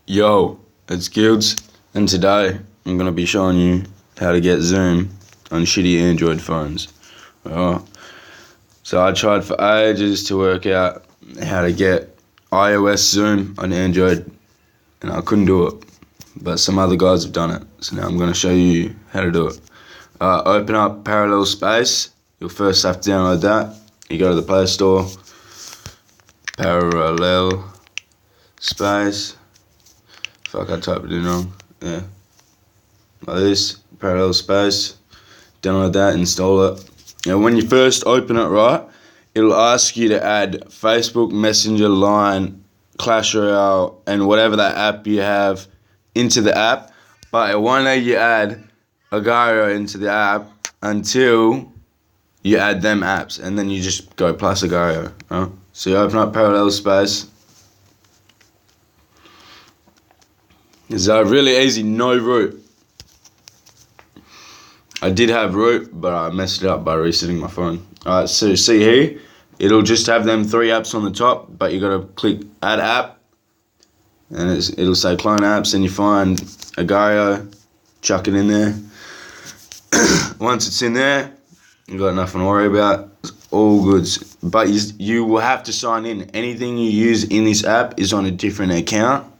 Yo, it's Guilds, and today I'm going to be showing you how to get Zoom on shitty Android phones. So I tried for ages to work out how to get iOS Zoom on Android, and I couldn't do it, but some other guys have done it, so now I'm going to show you how to do it. Open up Parallel Space. You'll first have to download that. You go to the Play Store, Parallel Space. Fuck, I typed it in wrong. Yeah. Like this, Parallel Space. Download that, install it. And when you first open it, right, it'll ask you to add Facebook Messenger, Line, Clash Royale, and whatever that app you have into the app. But it won't let you add Agarrio into the app until you add them apps. And then you just go plus Agarrio. Right? So you open up Parallel Space. It's really easy, no root. I did have root, but I messed it up by resetting my phone. Alright, so see here, it'll just have them 3 apps on the top, but you gotta click add app, and it'll say clone apps, and you find Agarrio, chuck it in there. Once it's in there, you got nothing to worry about. It's all good. But you will have to sign in. Anything you use in this app is on a different account.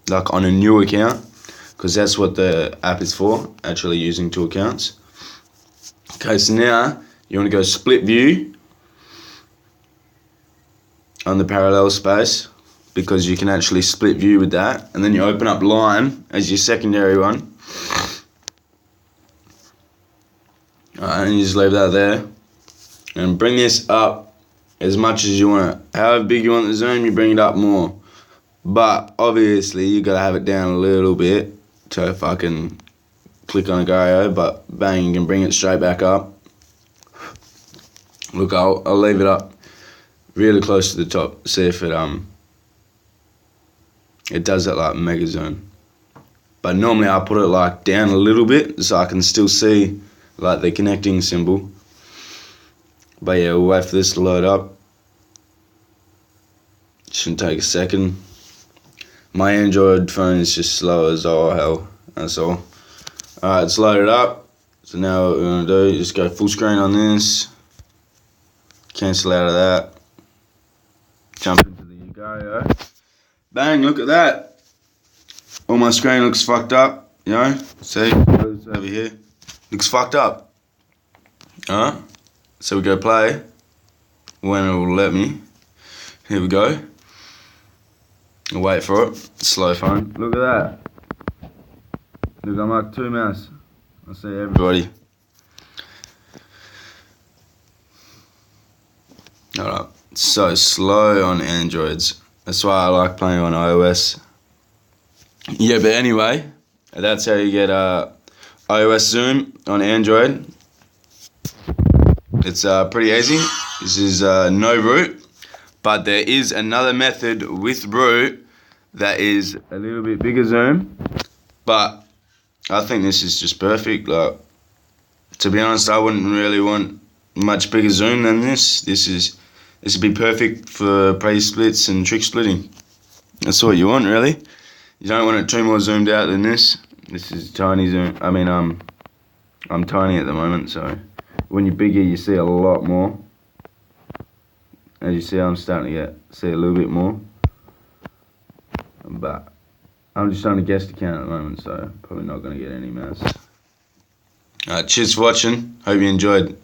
Like on a new account, because that's what the app is for, actually using 2 accounts. Okay, so now you want to go split view on the Parallel Space, because you can actually split view with that, and then you open up Line as your secondary one. Alright, and you just leave that there, and bring this up as much as you want it. However big you want the zoom, you bring it up more. But obviously you gotta have it down a little bit to fucking click on Agarrio, but bang, you can bring it straight back up. Look, I'll leave it up really close to the top, see if it does it like mega zoom. But normally I put it like down a little bit so I can still see like the connecting symbol. But yeah, we'll wait for this to load up. Shouldn't take a second. My Android phone is just slow as all hell, that's all. Alright, it's loaded up. So now what we're going to do is just go full screen on this. Cancel out of that. Jump into the Agarrio. Bang, look at that. All my screen looks fucked up, you know. See, it's over here. Looks fucked up. Alright, so we go play. When it will let me. Here we go. I'll wait for it. Slow phone. Look at that. Look, I'm like 2 mouse. I see everybody. Alright. It's so slow on Androids. That's why I like playing on iOS. Yeah, but anyway, that's how you get iOS Zoom on Android. It's pretty easy. This is no root. But there is another method with root that is a little bit bigger zoom, but I think this is just perfect. Like, to be honest, I wouldn't really want much bigger zoom than this. This would be perfect for pre-splits and trick splitting. That's what you want, really. You don't want it too more zoomed out than this. This is tiny zoom. I mean, I'm tiny at the moment, so when you're bigger, you see a lot more. As you see, I'm starting to see a little bit more. But I'm just trying to guess the count at the moment, so probably not going to get any mouse. Alright, cheers for watching. Hope you enjoyed.